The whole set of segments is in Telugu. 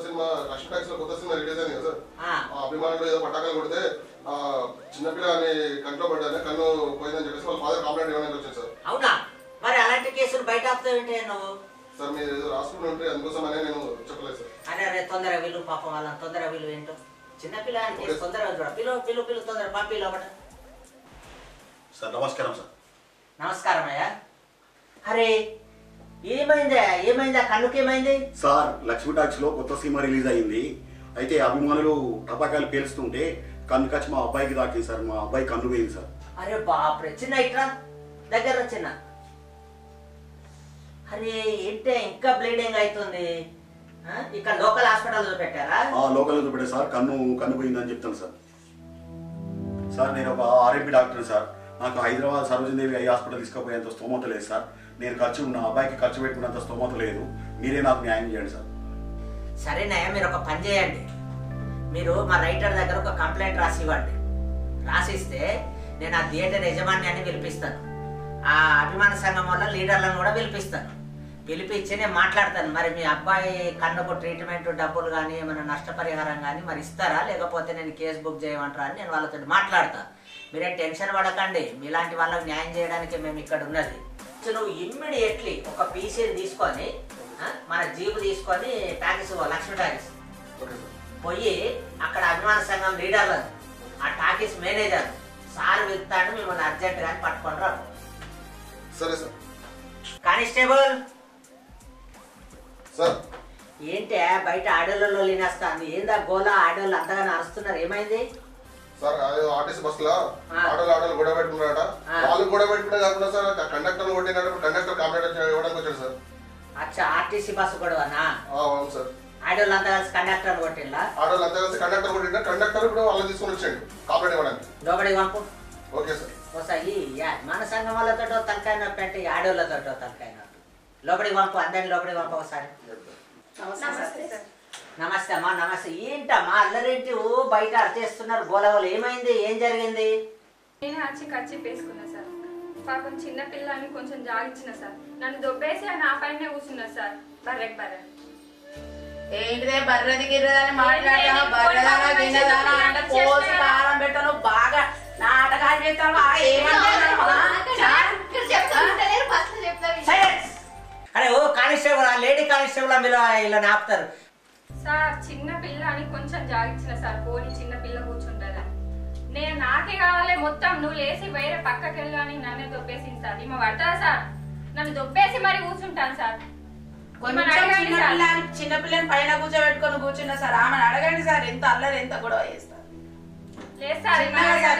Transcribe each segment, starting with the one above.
సినిమా లక్ష్మీ టాక్స్ లో కొత్త సినిమా రిలీజ్ అయింది కదా సార్. అభిమానులు ఏదో పటాకాలు కొడితే చిన్నపిల్ల అని కంట్లో పడ్డానే కన్ను పోయిందని చెప్పేసి వాళ్ళ ఫాదర్ కంప్లైంట్ ఇవ్వడానికి వచ్చాను సార్. అవునా? మరి అలాంటి కేసులు బయట ఆపుతావేంటే నువ్వు? సార్ మీరు ఏదో రాసుకుని ఉంటే అందుకోసమనే నేను చెప్పలేదు సార్. అరే తొందరగా వీళ్ళు పాపం వాళ్ళ తొందరగా వీళ్ళు ఏంటో చిన్నపిల్ల అంటే తొందరగా చూడ పిల్లు తొందరగా పంపి లోపల. సార్ నమస్కారం సార్. నమస్కారం అయ్యా. అరే ఏమైందా కన్నుకేమైంది? సార్ లక్ష్మీ టాక్స్ లో కొత్త సినిమా రిలీజ్ అయింది. అయితే అభిమానులు టపాకాయలు పేలుస్తుంటే కన్ను కచ్చి మా అబ్బాయికి తాకింది సార్. మా అబ్బాయి కన్ను పోయింది సార్. అరే బాప్రే, చిన్న ఇట్రా దగ్గర చిన్న. అరే ఏంటే ఇంకా బ్లీడింగ్ అవుతుంది. ఇక్కడ లోకల్ హాస్పిటల్ చూపెట్టారా? లోకల్ చూపెట్టారు సార్. కన్ను పోయిందని చెప్తాను సార్. సార్ నేను ఒక ఆర్ఎంపీ డాక్టర్ సార్. నాకు హైదరాబాద్ సరోజినీదేవి ఐ హాస్పిటల్ తీసుకుపోయేంత స్తోమత లేదు సార్. నేను నా అబ్బాయికి ఖర్చు పెట్టుకున్నంత స్తోమత లేదు. మీరే నాకు న్యాయం చేయండి సార్. సరేనయ్యా, మీరు ఒక పని చేయండి. మీరు మా రైటర్ దగ్గర ఒక కంప్లైంట్ రాసి ఇవ్వండి. రాసిస్తే నేను ఆ థియేటర్ యజమాన్యాన్ని పిలిపిస్తాను. ఆ అభిమాన సంఘం వల్ల లీడర్లను కూడా పిలిపిస్తాను. పిలిపించి నేను మాట్లాడతాను. మరి మీ అబ్బాయి కన్నుకు ట్రీట్మెంట్ డబ్బులు కానీ ఏమైనా నష్టపరిహారం కానీ మరి ఇస్తారా, లేకపోతే నేను కేసు బుక్ చేయమంటారా అని నేను వాళ్ళతో మాట్లాడతాను. మీరే టెన్షన్ పడకండి. మీలాంటి వాళ్ళకి న్యాయం చేయడానికి మేము ఇక్కడ ఉన్నది. నువ్వు ఇమ్మీడియట్లీ ఒక పీసీని తీసుకొని మన జీపు తీసుకొని టాకీస్ లక్ష్మీ టాకీస్ పోయి అక్కడ అభిమాన సంఘం లీడర్లు ఆ టాకీస్ మేనేజర్ సార్ వెళ్తాడు, మిమ్మల్ని అర్జెంట్ గా పట్టుకొని రా. సరే సార్. కానిస్టేబుల్ సార్ ఏంటి బయట ఆడోళ్ళలో లీనేస్తాను? ఏందా గోలా? ఆడోళ్ళు అంతగానే అరుస్తున్నారు, ఏమైంది? సార్ ఆర్టీసీ బస్ లో ఆటోలు గొడవ పెట్టుకున్నారట. వాళ్ళు గొడవ పెట్టుకునే కాకుండా సార్ కండక్టర్ కొట్టినప్పుడు కండక్టర్ కంప్లైంట్ ఇవ్వడానికి వచ్చాడు సార్. అచ్చా, ఆర్టీసీ బస్సు గొడవనా? అవును సార్. ఆడోళ్ళు అంతా కలిసి కండక్టర్ కొట్టిల్లా? ఆటోలు అంతా కలిసి కండక్టర్ కొట్టింటే కండక్టర్ ఇప్పుడు వాళ్ళని తీసుకొని వచ్చాడు కంప్లైంట్ ఇవ్వడానికి. లోపలికి పంపు. Okay sir. ఒకసారి మన సంఘం వాళ్ళతో తలకాయ నొప్పి అంటే ఆడోళ్ళతో తలకాయ నొప్పి. లోపలికి పంపు, అందరినీ లోపలికి పంపు ఒకసారి. నమస్తే అమ్మా. నమస్తే. ఏంటమ్మా అల్లరేంటి బయట అరిచేస్తున్నారు గోలగోలు? ఏమైంది? ఏం జరిగింది? నేను ఖర్చు వేసుకున్నా సార్. పాపం చిన్న పిల్లని కొంచెం జాగించిన సార్. నన్ను దొబ్బేసి నా పైన కూర్చున్నా సార్. బర్రె ఏంటిదే బర్రెది గిర్రదని మాట్లాడతాను. బర్రెదానా తినేదానా అంటే కోసి కారం పెట్టను, బాగా నాటకాలు చేస్తాను. అరే ఓ కానిస్టేబుల్, ఆ లేడీ కానిస్టేబుల్ మీరు ఇలా ఆపుతారు సార్. చిన్న పిల్ల అని కొంచెం జాగించిన సార్. పోనీ చిన్న పిల్ల కూర్చుంటారా? నేను నాకే కావాలి మొత్తం, నువ్వు లేచి వేరే పక్కకి వెళ్ళు అని నన్నే దొబ్బేసింది సార్. ఈమె పడతా సార్, నన్ను దొబ్బేసి మరి కూర్చుంటాను సార్. చిన్నపిల్లని పైన కూర్చోబెట్టుకొని కూర్చున్నా సార్. ఆమెను అడగండి సార్, ఎంత అల్లరి ఎంత గొడవ చేస్తారు. లేదు సార్,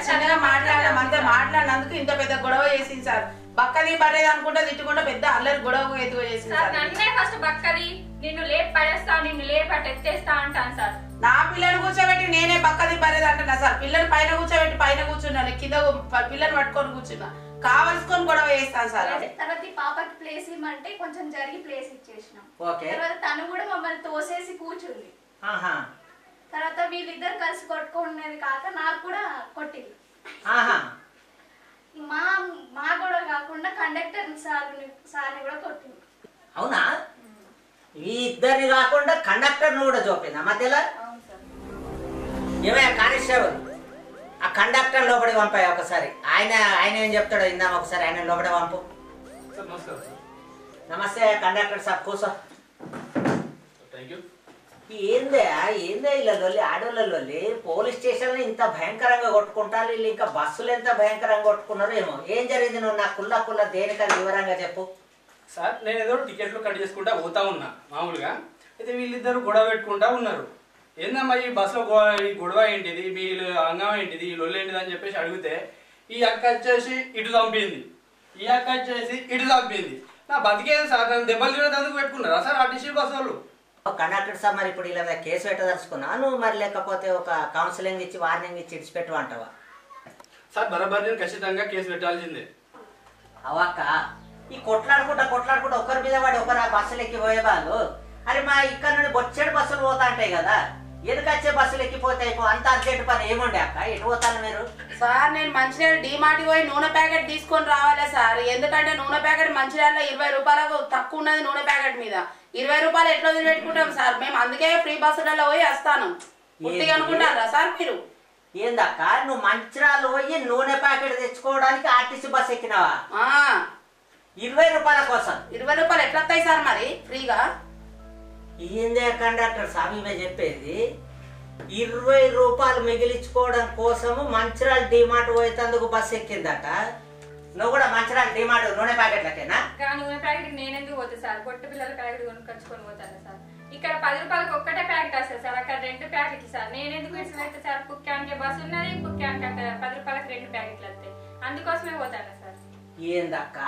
చిన్నగా మాట్లాడడం అంతే. మాట్లాడినందుకు ఇంత పెద్ద గొడవ చేసింది సార్. బక్కది బర్రేది అనుకుంటా తిట్టుకుంటా పెద్ద అల్లరి గొడవ ఎదుగు చేసింది సార్. నన్నే ఫస్ట్ బక్కది, నిన్ను లేపు పడేస్తా, నిన్ను లేపటి ఎత్తేస్తా అంటాను సార్. నా పిల్లని కూర్చోబెట్టి నేనే బక్కది బర్రేది అంటున్నా సార్. పిల్లని పైన కూర్చోబెట్టి పైన కూర్చున్నాను, కింద పిల్లని పట్టుకొని కూర్చున్నా. కావలసుకొని గొడవ చేస్తాను సార్. తర్వాత పాపకి ప్లేస్ ఇవ్వమంటే కొంచెం జరిగి ప్లేస్ ఇచ్చేసినాం. తర్వాత తను కూడా మమ్మల్ని తోసేసి కూర్చుంది. తర్వాత వీళ్ళిద్దరు కలిసి కొట్టుకునేది కాక నాకు కూడా కొట్టింది. మా గొడవ కాకుండా కండక్టర్ సార్ని కూడా కొట్టింది. అవునా? ఈ ఇద్దరిని కాకుండా కండక్టర్ కూడా చూపిందా మధ్యలో? ఏమయ్యా కానిస్టేబుల్, ఆ కండక్టర్ లోపలికి పంపాయి ఒకసారి. ఆయన ఏం చెప్తాడో ఇందాం ఒకసారి. ఆయన లోపలికి పంపు. నమస్తే కండక్టర్ సార్, కూర్చో. ఏందే ఇలా లొల్లి, ఆడోళ్ళ లొల్లి? పోలీస్ స్టేషన్ ఇంత భయంకరంగా కొట్టుకుంటారు వీళ్ళు, ఇంకా బస్సులు ఎంత భయంకరంగా కొట్టుకున్నారు ఏమో. ఏం జరిగింది? నువ్వు నాకు కుల్ల దేనికని వివరంగా చెప్పు సార్. నేను ఏదో టికెట్లు కట్ చేసుకుంటా పోతా ఉన్నా మామూలుగా. అయితే వీళ్ళిద్దరు గొడవ పెట్టుకుంటా ఉన్నారు. ఏందమ్మా ఈ బస్సులో ఈ గొడవ ఏంటిది, మీ అంగం ఏంటిది, ఈ లొల్లు ఏంటిది అని చెప్పేసి అడిగితే ఈ అక్క వచ్చేసి ఇటు చంపింది, ఈ అక్క వచ్చేసి ఇటు చంపింది. నా బతికేది సార్. నన్ను దెబ్బలు తినేందుకు పెట్టుకున్నారా సార్ ఆర్టీసీ బస్సు వాళ్ళు? కండక్టర్ సార్ మరి ఇప్పుడు ఇలా కేసు పెట్టదలుచుకున్నా నువ్వు, మరి లేకపోతే ఒక కౌన్సిలింగ్ ఇచ్చి వార్నింగ్ ఇచ్చి ఇడిచిపెట్టు అంటావా? సార్ బరాబర్ నేను ఖచ్చితంగా కేసు పెట్టాల్సిందే. అవాక ఈ కొట్లాడుకుంటా ఒకరి మీద వాడి ఒకరు ఆ బస్సులు ఎక్కి పోయే వాళ్ళు. అరే మా ఇక్కడ నుండి బొచ్చేడు బస్సులు పోతా ఉంటాయి కదా, ఎదుకొచ్చే బస్సులు ఎక్కిపోతే అంత అర్జెంట్ పని ఏముండే అక్క? ఎటు పోతాను మీరు? సార్ నేను మంచిర్యాల డీమార్ట్ పోయి నూనె ప్యాకెట్ తీసుకొని రావాలే సార్. ఎందుకంటే నూనె ప్యాకెట్ మంచిర్యాలలో 20 రూపాయలకు తక్కువ ఉన్నది. నూనె ప్యాకెట్ మీద 20 రూపాయలు ఎట్లా వదిలిపెట్టుకుంటాం సార్? మేము అందుకే ఫ్రీ బస్సులలో పోయి వస్తాను. పుట్టిగా అనుకుంటారా సార్ మీరు? ఏందక్క నువ్వు మంచిర్యాల పోయి నూనె ప్యాకెట్ తెచ్చుకోవడానికి ఆర్టీసీ బస్ ఎక్కినావా? 20 రూపాయల కోసం? 20 రూపాయలు ఎట్లా వస్తాయి సార్ మరి ఫ్రీగా? ఏందే కండక్టర్ స్వామి చెప్పేది? 20 రూపాయలు మిగిలించుకోవడం కోసము మంచిర్యాల డిమార్ట్ పోయేందుకు బస్సు ఎక్కిందట. నువ్వు కూడా మంచిర్యాల డిమార్ట్ నూనె ప్యాకెట్లకేనా? నూనె ప్యాకెట్ నేను ఎందుకు పోతా సార్? పొట్టు పిల్లల ప్యాకెట్ కొనుక్కొచ్చుకొని పోతాను సార్. ఇక్కడ 10 రూపాయలకు ఒక్కటే ప్యాకెట్ వస్తుంది సార్, అక్కడ 2 ప్యాకెట్లు సార్. నేను ఎందుకు ఇష్టమైతే సార్? కుక్కానికి బస్సు ఉన్నది, కుక్కానికి అక్కడ 10 రూపాయలకు 2 ప్యాకెట్లు వస్తాయి, అందుకోసమే పోతాను సార్. ఏందక్క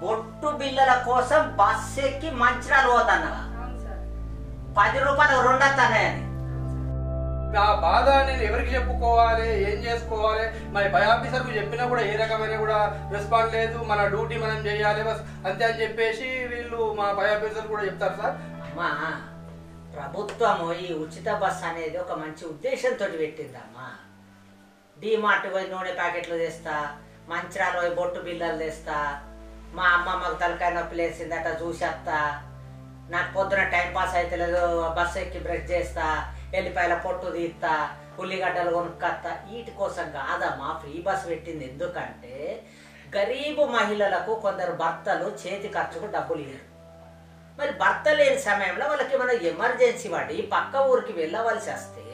బొట్టు బిల్లల కోసం బస్సు ఎక్కి మంచిర్యాల పోతానవా? 10 రూపాయలు 2 వస్తానని నా బాధ నేను ఎవరికి చెప్పుకోవాలి, ఏం చేసుకోవాలి? మరి పై ఆఫీసర్కు చెప్పినా కూడా ఏ రకమైన కూడా రెస్పాన్స్ లేదు. మన డ్యూటీ మనం చేయాలి బస్ అంతే అని చెప్పేసి వీళ్ళు మా పై ఆఫీసర్ కూడా చెప్తారు సార్. అమ్మా ప్రభుత్వము ఈ ఉచిత బస్ అనేది ఒక మంచి ఉద్దేశంతో పెట్టిందమ్మా. డిమార్ట్ పోయి నూనె ప్యాకెట్లు తెస్తా, మంచిర్యాల పోయి బొట్టు బిల్లలు తెస్తా, మా అమ్మమ్మకు తలకాయ నొప్పి లేచిందట చూసేస్తా, నాకు పొద్దున టైం పాస్ అయితే లేదు బస్సు ఎక్కి బ్రష్ చేస్తా, ఎల్లిపాయల పొట్టు తీస్తా, ఉల్లిగడ్డలు కొనుక్కొస్తా, వీటి కోసం కాదమ్మా ఫ్రీ బస్ పెట్టింది. ఎందుకంటే గరీబు మహిళలకు కొందరు భర్తలు చేతి ఖర్చుకు డబ్బులు ఇవ్వరు. మరి భర్త లేని సమయంలో వాళ్ళకి ఏమైనా ఎమర్జెన్సీ పడి పక్క ఊరికి వెళ్ళవలసి వస్తే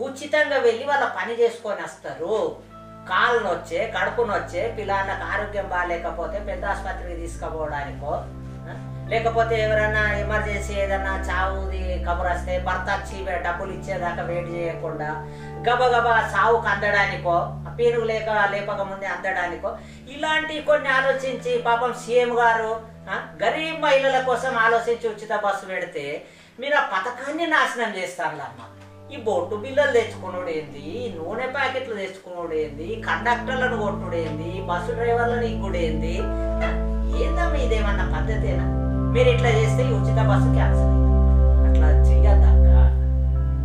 ఉచితంగా వెళ్ళి వాళ్ళ పని చేసుకొని వస్తారు. కాలు నొచ్చే, కడుపు నొచ్చే, పిల్లలకు ఆరోగ్యం బాగాలేకపోతే పెద్ద ఆసుపత్రికి తీసుకుపోవడానికో, లేకపోతే ఎవరైనా ఎమర్జెన్సీ ఏదన్నా చావుది కబురు వస్తే భర్త వచ్చి డబ్బులు ఇచ్చేదాకా వెయిట్ చేయకుండా గబగబా సావుకు అందడానికో, పీరుగు లేపక ముందే అందడానికో, ఇలాంటి కొన్ని ఆలోచించి పాపం సీఎం గారు గరీబ్ మహిళల కోసం ఆలోచించి ఉచిత బస్సు పెడితే మీరు ఆ పథకాన్ని నాశనం చేస్తారులమ్మా. ఈ బొట్టు బిల్లలు తెచ్చుకున్నాడు ఏంది, నూనె ప్యాకెట్లు తెచ్చుకున్నాడు ఏంది, కండక్టర్లను కొట్టుడు ఏంది, బస్సు డ్రైవర్లను ఇగ్గుడు ఏంది? ఏందమ్మా ఇదేమన్నా పద్ధతేనా? మీరు ఇట్లా చేస్తే ఈ ఉచిత బస్సు క్యాన్సల్ అయింది. అట్లా చెయ్యద్దక్క.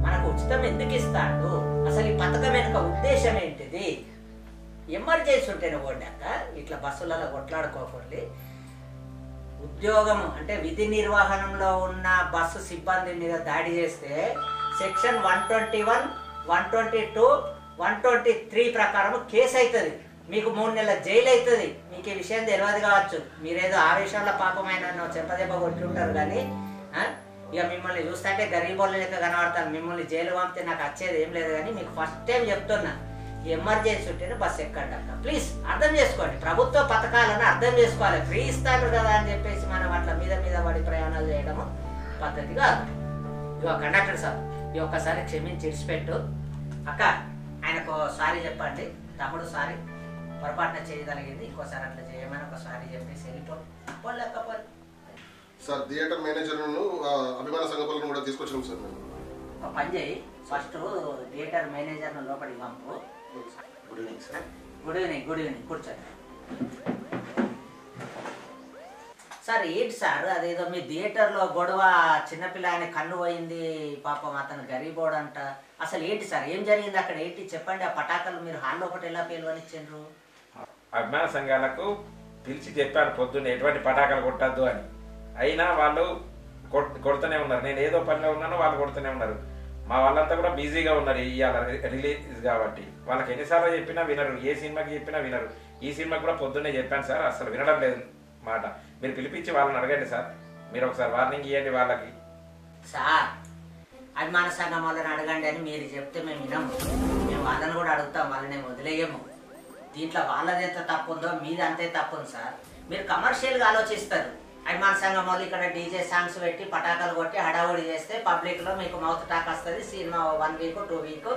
మనకు ఉచితం ఎందుకు ఇస్తాడు? అసలు ఈ పథకం వెనుక ఉద్దేశం ఏంటిది? ఎమర్జెన్సీ ఉంటేనే పోండాక ఇట్లా బస్సులలో కొట్లాడుకోకూడదు. ఉద్యోగం అంటే విధి నిర్వహణలో ఉన్న బస్సు సిబ్బంది మీద దాడి చేస్తే సెక్షన్ 121, 122, 123 ప్రకారం కేసు అవుతుంది. మీకు 3 నెలల జైలు అవుతుంది. మీకు ఈ విషయం తెలియదు కావచ్చు. మీరేదో ఆవేశంలో పాపమైన చెంపదెబ్బ కొట్టుంటారు కానీ ఇక మిమ్మల్ని చూస్తుంటే గరీబోళ్ళ లెక్క కనబడతాను. మిమ్మల్ని జైలు పంపితే నాకు వచ్చేది ఏం లేదు. కానీ మీకు ఫస్ట్ టైం చెప్తున్నా, ఎమర్జెన్సీ ఉంటేనే బస్సు ఎక్కండి అక్క. ప్లీజ్ అర్థం చేసుకోండి. ప్రభుత్వ పథకాలను అర్థం చేసుకోవాలి. ఫ్రీ ఇస్తారు కదా అని చెప్పేసి మనం అట్లా మీద మీద పడి ప్రయాణాలు చేయడము పద్ధతి కాదు. ఇక కండక్టర్ సార్ ఈ ఒక్కసారి క్షమించి ఇడిచిపెట్టు. అక్క ఆయనకు సారీ చెప్పండి. తమ్ముడు సారీ, పొరపాటున చేయగలిగింది, ఇంకోసారి అట్లా చేయమని ఒక సారీ చెప్పేసి వెళ్ళిపోలేకపోయి. సార్ థియేటర్ మేనేజర్ అభిమాన సంఘాలను కూడా తీసుకొచ్చాం సార్. మేము ఒక పని చేయి, ఫస్ట్ థియేటర్ మేనేజర్ లోపలికి పంపు. Good evening sir. Good evening. Good evening. కూర్చోండి సార్. ఏంటి సార్ అదేదో మీ థియేటర్లో గొడవ, చిన్నపిల్ల ఆయన కన్ను పోయింది పాపం, అతను గరీబోడంట. అసలు ఏంటి సార్, ఏం జరిగింది అక్కడ? ఏంటి చెప్పండి. ఆ పటాకులు మీరు హాల్లో ఒకటి ఎలా పేలువనిచ్చారు? అభిమాన సంఘాలకు పిలిచి చెప్పాను పొద్దున్న ఎటువంటి పటాకులు కొట్టద్దు అని. అయినా వాళ్ళు కొడుతూనే ఉన్నారు. నేను ఏదో పనిలో ఉన్నానో వాళ్ళు కొడుతూనే ఉన్నారు. మా వాళ్ళంతా కూడా బిజీగా ఉన్నారు ఇవాళ రిలీజ్ కాబట్టి. వాళ్ళకి ఎన్నిసార్లు చెప్పినా వినరు, ఏ సినిమాకి చెప్పినా వినరు. ఈ సినిమాకి కూడా పొద్దున్నే చెప్పాను సార్, అసలు వినడం లేదు మాట. మీరు పిలిపించి వాళ్ళని అడగండి సార్. మీరు ఒకసారి వార్నింగ్ ఇవ్వండి వాళ్ళకి. సార్ అభిమాన సంఘం వాళ్ళని అడగండి అని మీరు చెప్తే మేము వినము. మేము వాళ్ళని కూడా అడుగుతాం, వాళ్ళని వదిలేయము. దీంట్లో వాళ్ళది ఎంత తప్పు ఉందో మీది అంతే తప్పు ఉంది సార్. మీరు కమర్షియల్గా ఆలోచిస్తారు. అభిమాన సంఘం వాళ్ళు ఇక్కడ డీజే సాంగ్స్ పెట్టి పటాకాలు కొట్టి హడావుడి చేస్తే పబ్లిక్లో మీకు మౌత్ టాక్ వస్తుంది. సినిమా 1 వీక్ 2 వీక్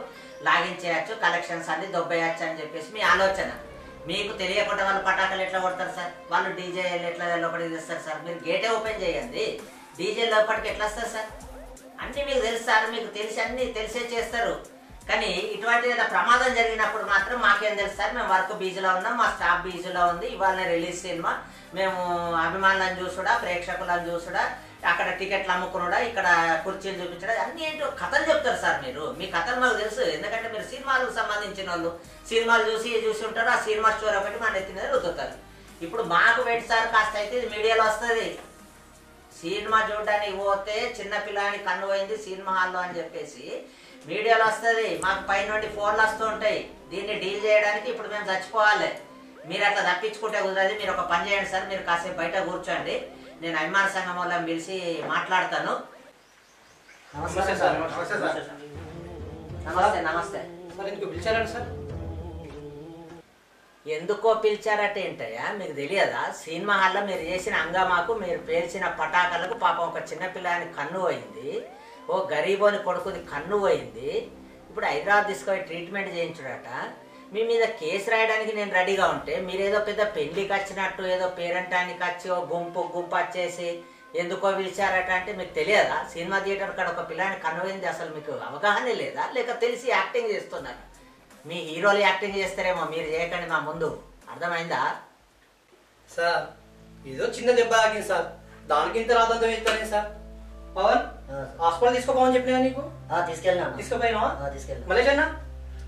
లాగిన్ చేయొచ్చు, కలెక్షన్స్ అన్ని దొబ్బేయచ్చు అని చెప్పేసి మీ ఆలోచన. మీకు తెలియకుండా వాళ్ళు పటాకాలు ఎట్లా కొడతారు సార్? వాళ్ళు డీజే ఎట్లా లోపలికి తెస్తారు సార్? మీరు గేటే ఓపెన్ చేయండి, డీజే లోపలికి ఎట్లా వస్తారు సార్? అన్నీ మీకు తెలుసు సార్. మీకు తెలిసి అన్నీ తెలిసే చేస్తారు. కానీ ఇటువంటి ఏదైనా ప్రమాదం జరిగినప్పుడు మాత్రం మాకేం తెలుసు సార్, మేము వర్క్ బిజీలో ఉన్నాం, మా స్టాఫ్ బిజీలో ఉంది, ఇవాళ రిలీజ్ సినిమా, మేము అభిమానులను చూసుడా, ప్రేక్షకులను చూసుడా, అక్కడ టికెట్లు అమ్ముకున్నాడా, ఇక్కడ కుర్చీలు చూపించడా, అన్ని ఏంటో కథలు చెప్తారు సార్ మీరు. మీ కథలు మాకు తెలుసు, ఎందుకంటే మీరు సినిమాలకు సంబంధించిన వాళ్ళు, సినిమాలు చూసి ఉంటారు, ఆ సినిమా స్టోరీ ఒకటి మన ఎత్తి మీద రుద్దుతారు. ఇప్పుడు మాకు పెట్టి సార్ కాస్త అయితే ఇది మీడియాలో వస్తుంది, సినిమా చూడడానికి పోతే చిన్నపిల్లని కన్ను పోయింది సినిమా హాల్లో అని చెప్పేసి మీడియాలో వస్తుంది, మాకు పై నుండి ఫోన్లు వస్తూ ఉంటాయి. దీన్ని డీల్ చేయడానికి ఇప్పుడు మేము చచ్చిపోవాలి. మీరు అట్లా తప్పించుకుంటే కుదరదు. మీరు ఒక పని చేయండి సార్, మీరు కాసేపు బయట కూర్చోండి, నేను అభిమాన సంఘం వాళ్ళని పిలిచి మాట్లాడతాను. నమస్తే సార్. నమస్తే నమస్తే. ఎందుకు పిలిచారండి సార్? ఎందుకో పిలిచారట ఏంటయ్యా, మీకు తెలియదా? సినిమా హాల్లో మీరు చేసిన హంగామాకు, మీరు పేల్చిన పటాకాలకు పాపం ఒక చిన్నపిల్లని కన్ను పోయింది, ఓ గరీబోని కొడుకుని కన్ను పోయింది. ఇప్పుడు హైదరాబాద్ తీసుకొని ట్రీట్మెంట్ చేయించుడట. మీ మీద కేసు రాయడానికి నేను రెడీగా ఉంటే మీరేదో పెద్ద పెళ్లికి వచ్చినట్టు ఏదో పేరెంటానికి వచ్చి ఓ గుంపు వచ్చేసి ఎందుకో పిలిచారట అంటే మీకు తెలియదా? సినిమా థియేటర్ కాడ ఒక పిల్లని కన్ను పోయింది, అసలు మీకు అవగాహన లేదా, లేక తెలిసి యాక్టింగ్ చేస్తున్నారు? మీ హీరోలు యాక్టింగ్ చేస్తారేమో, మీరు చేయకండి మా ముందు, అర్థమైందా? సార్ ఏదో చిన్న దెబ్బ ఆగింది సార్, దానికి ఇంత రాదంతం ఇస్తానే సార్. పవన్ హాస్పిటల్ తీసుకోపోమని చెప్పినా నీకు? తీసుకెళ్ళినా. తీసుకుపోయినా? తీసుకెళ్ళి. మలేష్ అన్న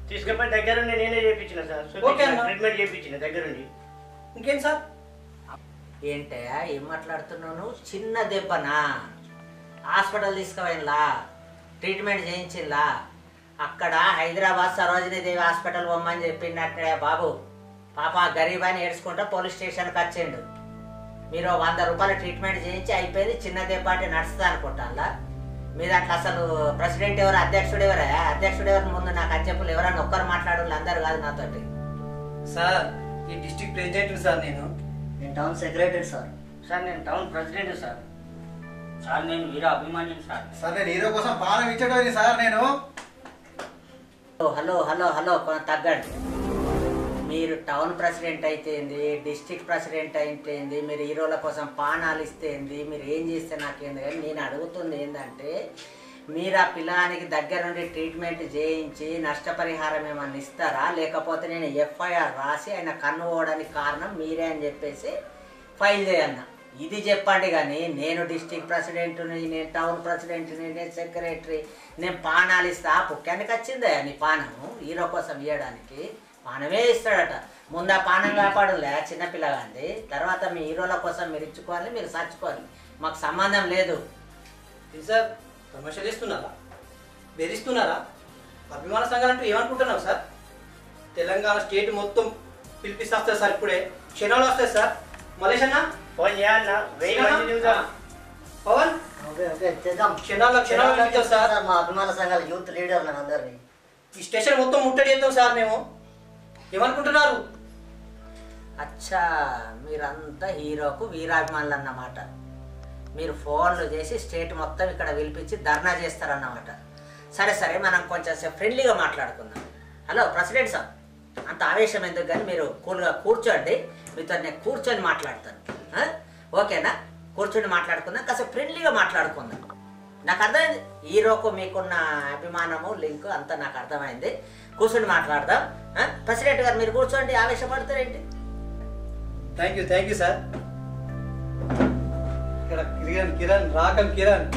తీసుకుపోయి దగ్గరుండి నేనే చేయించిన సార్, ట్రీట్మెంట్ చేయించిన దగ్గరుండి. ఇంకేం సార్? ఏంటయ్యా ఏం మాట్లాడుతున్నాను? చిన్న దెబ్బనా? Hospital తీసుకుపోయినలా, treatment చేయించిల్లా? అక్కడ హైదరాబాద్ సరోజినీదేవి హాస్పిటల్ పోమ్మని చెప్పిండట బాబు. పాప గరీబ్ అని ఏడ్చుకుంటా పోలీస్ స్టేషన్కి వచ్చిండు. మీరు 100 రూపాయల ట్రీట్మెంట్ చేయించి అయిపోయింది, చిన్న దెబ్బ అంటే నడుస్తుంది అనుకుంటా. మీరు అట్లా అసలు ప్రెసిడెంట్ ఎవరు, అధ్యక్షుడు ఎవరా? అధ్యక్షుడు ఎవరి ముందు నాకు అధ్యక్షులు ఎవరన్నా ఒక్కరు మాట్లాడాలి, అందరు కాదు నాతోటి. సార్ ఈ డిస్ట్రిక్ట్ ప్రెసిడెంట్ సార్, నేను టౌన్ సెక్రటరీ సార్. సార్ నేను టౌన్ ప్రెసిడెంట్ సార్. సార్ నేను హీరో అభిమాని సార్. సార్ నేను హీరో కోసం పానం ఇచ్చేటోని సార్ నేను. హలో హలో హలో తగ్గండి. మీరు టౌన్ ప్రెసిడెంట్ అయితేంది, డిస్ట్రిక్ట్ ప్రెసిడెంట్ అయితేంది, మీరు హీరోల కోసం పానాలు ఇస్తేంది, మీరు ఏం చేస్తే నాకేంది. కానీ నేను అడుగుతుంది ఏంటంటే, మీరు ఆ పిల్లానికి దగ్గర నుండి ట్రీట్మెంట్ చేయించి నష్టపరిహారం ఏమన్నా ఇస్తారా, లేకపోతే నేను ఎఫ్ఐఆర్ రాసి ఆయన కన్ను పోవడానికి కారణం మీరే అని చెప్పేసి ఫైల్ చేయన్నా, ఇది చెప్పండి. కానీ నేను డిస్ట్రిక్ట్ ప్రెసిడెంట్ని, నేను టౌన్ ప్రెసిడెంట్ని, నేను సెక్రటరీ, నేను పానాలు ఇస్తా. పుక్కానికి వచ్చిందా నీ పానము హీరో కోసం ఇవ్వడానికి? పానమే ఇస్తాడట. ముందు ఆ పానం కాపాడులే చిన్నపిల్లగాంది, తర్వాత మీ హీరోల కోసం మీరు ఇచ్చుకోవాలి, మీరు సర్చుకోవాలి, మాకు సంబంధం లేదు. సార్ సమస్యలు ఇస్తున్నారా, బెదిరిస్తున్నారా? అభిమాన సంఘాలు అంటే ఏమనుకుంటున్నావు సార్? తెలంగాణ స్టేట్ మొత్తం పిలిపిస్తే సార్, ఇప్పుడే క్షణాలు వస్తాయి సార్. మలేష్ అన్న ఫోన్ చేయాలన్నా, పవన్ క్షణాలు సార్. మా అభిమాన సంఘాల యూత్ లీడర్ అందరినీ ఈ స్టేషన్ మొత్తం ముట్టడి చేద్దాం సార్ మేము. ఏమనుకుంటున్నారు? అచ్చా, మీరంతా హీరోకు వీరాభిమానులు అన్నమాట. మీరు ఫోన్లు చేసి స్టేట్ మొత్తం ఇక్కడ పిలిపించి ధర్నా చేస్తారన్నమాట. సరే సరే, మనం కొంచెం సేపు ఫ్రెండ్లీగా మాట్లాడుకుందాం. హలో ప్రెసిడెంట్ సార్, అంత ఆవేశం ఎందుకు, కానీ మీరు కూల్గా కూర్చోండి, మీతో నేను కూర్చొని మాట్లాడతాను. ఓకేనా? కూర్చొని మాట్లాడుకుందాం, కాసేపు ఫ్రెండ్లీగా మాట్లాడుకుందాం. నాకు అర్థమైంది, హీరోకు మీకున్న అభిమానము లింక్ అంతా నాకు అర్థమైంది. కూర్చొని మాట్లాడదాం. ప్రెసిడెంట్ గారు మీరు కూర్చోండి, ఆవేశపడతారేంటి? Thank you sir. ఇక్కడ కిరణ్ రాకం కిరణ్.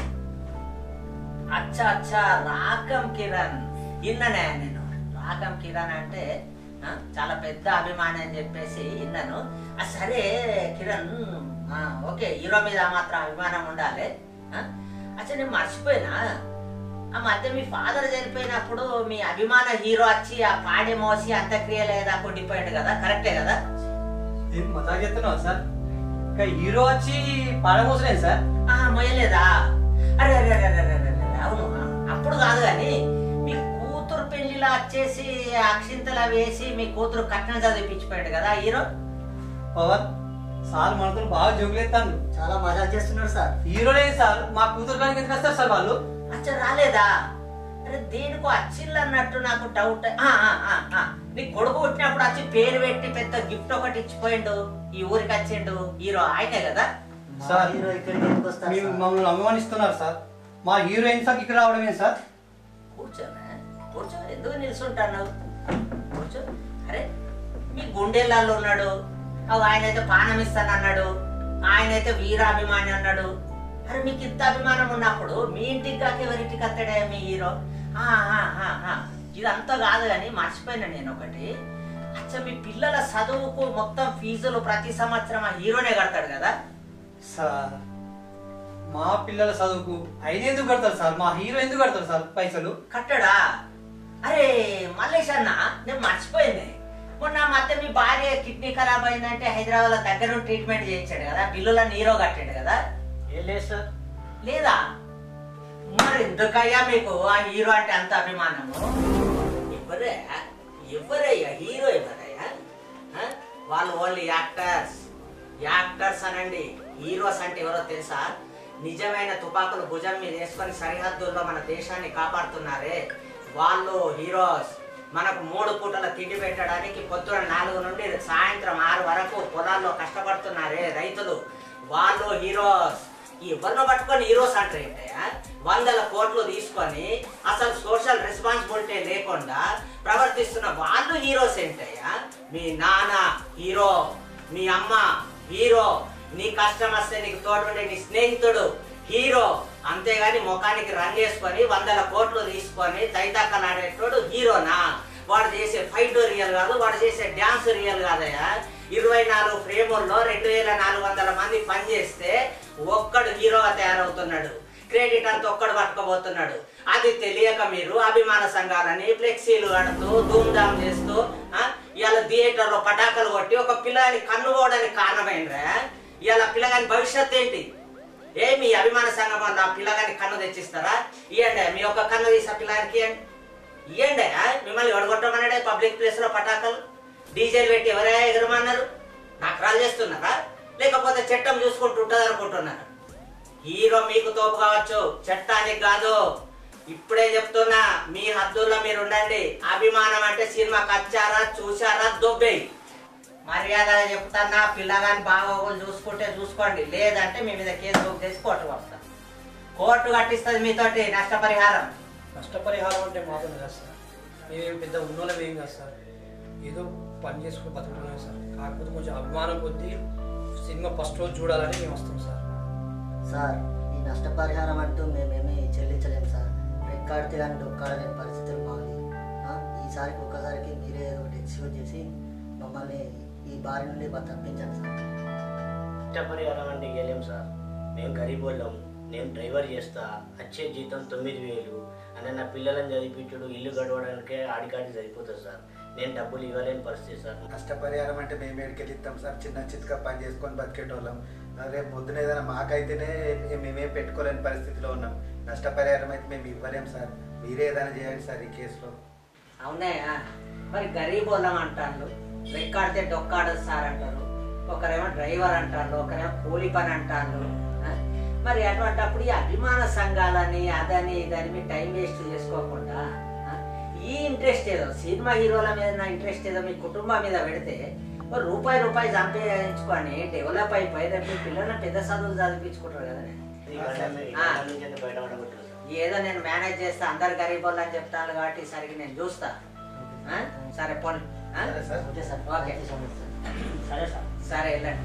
అచ్చా అచ్చా, రాకం కిరణ్. ఇన్ననే నేను రాకం కిరణ్ అంటే చాలా పెద్ద అభిమాని అని చెప్పేసి విన్నాను. సరే కిరణ్, ఓకే, హీరో మీద మాత్రం అభిమానం ఉండాలి. అచ్చా, నేను మర్చిపోయినా, ఆ మధ్య మీ ఫాదర్ చనిపోయినప్పుడు మీ అభిమాన హీరో వచ్చి ఆ పాడి మోసి అంత్యక్రియ లేదా కొండిపోయాడు కదా, కరెక్టే కదా? ఏం మజాక్ చేస్తున్నావా సార్? హీరో వచ్చి పాడమోసలేదు సార్. మొయ్యలేదా? అరే అరే అరే అరే అరే, అవును, అప్పుడు కాదు. కానీ మీ కూతురు పెళ్లిలో వచ్చేసి అక్షింతలు వేసి మీ కూతురు కట్నం చదివిపించిపోయాడు కదా హీరో. పవన్ సార్ మనతో బాగా జోకులేస్తాను, చాలా మజాక్ చేస్తున్నారు సార్. హీరో లేదు సార్, మా కూతురు కానీ ఎందుకు వస్తారు సార్ వాళ్ళు? అచ్చా, రాలేదా? అరే దేనికో వచ్చిల్లు అన్నట్టు నాకు డౌట్. నీ కొడుకు పుట్టినప్పుడు వచ్చి పేరు పెట్టి పెద్ద గిఫ్ట్ ఒకటి ఇచ్చిపోయిండు, ఈ ఊరికి వచ్చిండు హీరో, ఆయనే కదా సార్? హీరో ఇక్కడికి ఎందుకు వస్తారు? మమ్మల్ని అభిమానిస్తున్నారు సార్. మా హీరోయిన్ సార్ ఇక్కడ రావడమే సార్. కూర్చోనే కూర్చో, ఎందుకు నిల్చుంటాను? కూర్చో. అరే మీ గుండెల్లో ఉన్నాడు, ఆయనైతే పానం ఇస్తానన్నాడు, ఆయనైతే వీరాభిమాని అన్నాడు. అరే మీకు ఇంత అభిమానం ఉన్నప్పుడు మీ ఇంటికి కాక ఎవరింటికి వస్తాడే మీ హీరో? ఇదంతా కాదు కానీ మర్చిపోయినా నేను ఒకటి. అచ్చా మీ పిల్లల చదువుకు మొత్తం ఫీజులు ప్రతి సంవత్సరం ఆ హీరోనే కడతాడు కదా సార్? మా పిల్లల చదువుకు ఆయన ఎందుకు కడతారు సార్? మా హీరో ఎందుకు కడతారు సార్ పైసలు? కట్టడా? అరే మల్లేష్ అన్న, నేను మర్చిపోయింది. మొన్న మధ్య మీ భార్య కిడ్నీ ఖరాబ్ అయిందంటే హైదరాబాద్ లో దగ్గర ట్రీట్మెంట్ చేయించాడు కదా, బిల్లులను హీరో కట్టాడు కదా? ఏం లేదు సార్. లేదా? మరి ఎందుకయ్యా మీకు ఆ హీరో అంటే అంత అభిమానము? ఎవరయ్యా హీరో? ఎవరయ్యా? వాళ్ళు ఓన్లీ యాక్టర్స్ అనండి. హీరోస్ అంటే ఎవరో తెలుసా? నిజమైన తుపాకులు భుజం మీద వేసుకొని సరిహద్దుల్లో మన దేశాన్ని కాపాడుతున్నారే వాళ్ళు హీరోస్. మనకు 3 పూటల తిండి పెట్టడానికి పొద్దున 4 నుండి సాయంత్రం 6 వరకు పొలాల్లో కష్టపడుతున్నారే రైతులు, వాళ్ళు హీరోస్. ఎవరినో పట్టుకొని హీరోస్ అంటే ఏంటయ్యా? 100 కోట్లు తీసుకొని అసలు సోషల్ రెస్పాన్సిబిలిటీ లేకుండా ప్రవర్తిస్తున్న వాళ్ళు హీరోస్ ఏంటయ్యా? మీ నాన్న హీరో, మీ అమ్మ హీరో, నీ కష్టం వస్తే నీకు తోడుండే నీ స్నేహితుడు హీరో. అంతేగాని ముఖానికి రంగేసుకొని 100 కోట్లు తీసుకొని తైతక్కలాడేటోడు హీరోనా? వాడు చేసే ఫైట్ రియల్ కాదు, వాడు చేసే డ్యాన్స్ రియల్ కాదయ్యా. 24 ఫ్రేముల్లో 2400 మంది పనిచేస్తే ఒక్కడు హీరోగా తయారవుతున్నాడు. క్రెడిట్ అంతా ఒక్కడు పట్టుకోబోతున్నాడు. అది తెలియక మీరు అభిమాన సంఘాలని ఫ్లెక్సీలు కడుతూ ధూమ్ధామ్ చేస్తూ ఇవాళ థియేటర్లో పటాకులు కొట్టి ఒక పిల్లని కన్ను పోవడానికి కారణమైనరా? ఇవాళ పిల్లగాని భవిష్యత్ ఏంటి? మీ అభిమాన సంఘం వల్ల పిల్లగాని కన్ను తెచ్చిస్తారా? ఇవ్వండి, మీ యొక్క కన్ను తీసా పిల్లగానికి ఇవ్వండి. మిమ్మల్ని ఒడగొట్టమన్నాడే పబ్లిక్ ప్లేస్ లో పటాకలు డీజేలు పెట్టి ఎవరే ఎగరమన్నారు? నకరాలు చేస్తున్నారా? లేకపోతే చట్టం చూసుకుంటూ ఉంటుంది అనుకుంటున్నారా? హీరో మీకు తోపు కావచ్చు, చట్టానికి కాదు. ఇప్పుడే చెప్తున్నా, మీ హద్దుల్లో మీరు ఉండండి. అభిమానం అంటే సినిమాకి వచ్చారా, చూసారా, దొబ్బేయి. మర్యాదగా చెప్తానా, పిల్లగాని బాగోగులు చూసుకుంటే చూసుకోండి, లేదంటే మీ మీద కేసు బుక్ చేసి కోర్టు పంపుతాం. కోర్టు కట్టిస్తుంది మీతోటి నష్టపరిహారం. నష్టపరిహారం అంటే మాత్రం కాదు సార్, మేమేం పెద్ద ఉన్నోళ్ళం ఏం కాదు సార్, ఏదో పని చేసుకుని బతుకుతున్నాం సార్. కాకపోతే కొంచెం అభిమానం కొద్దీ సినిమా ఫస్ట్ రోజు చూడాలని మేము వస్తాం సార్. సార్ ఈ నష్టపరిహారం అంటూ మేమేమీ చెల్లించలేము సార్. రెక్కాడితే కానీ డొక్కాడలేని పరిస్థితులు మావి. ఈసారికి ఒక్కసారికి మీరే ఏదో ఒకటి ఎక్స్క్యూజ్ చేసి మమ్మల్ని ఈ బారి నుండి తప్పించండి సార్. నష్టపరిహారం అంటే ఇవ్వలేము సార్, మేము గరీబ్ వాళ్ళం. నేను డ్రైవర్ చేస్తా, వచ్చే జీతం 9000 అని నా పిల్లలను చదివించుడు ఇల్లు గడవడానికే ఆడికాడికి సరిపోతుంది సార్. నేను డబ్బులు ఇవ్వలేని పరిస్థితి సార్. నష్టపరిహారం అంటే మేము ఎక్కడికి ఇస్తాం సార్, చిన్న చిత్తుగా పని చేసుకొని బతికేటోళ్ళం. రేపు పొద్దున ఏదైనా మాకైతేనే మేమేం పెట్టుకోలేని పరిస్థితిలో ఉన్నాం. నష్టపరిహారం అయితే మేము ఇవ్వలేం సార్, మీరే ఏదైనా చేయండి సార్ ఈ కేసులో. అవునాయా? మరి గరీబ్ వాళ్ళం అంటారు, రెక్కాడితే డొక్కాడదు సార్ అంటారు, ఒకరేమో డ్రైవర్ అంటారు, ఒకరేమో కూలి పని అంటారు. మరి అటువంటిప్పుడు ఈ అభిమాన సంఘాలని అదని ఇదని మీ టైం వేస్ట్ చేసుకోకుండా ఈ ఇంట్రెస్ట్ ఏదో సినిమా హీరోల మీద ఇంట్రెస్ట్ ఏదో మీ కుటుంబం మీద పెడితే రూపాయి సంపాదించుకొని డెవలప్ అయిపోయి రేపు మీ పిల్లల్ని పెద్ద చదువులు చదివించుకుంటారు కదా. ఏదో నేను మేనేజ్ చేస్తా, అందరు గరీబ్ వాళ్ళు అని చెప్తాను కాబట్టి సరిగ్గా నేను చూస్తా. సరే పోనీ, ఓకే సరే సార్, సరే వెళ్ళండి.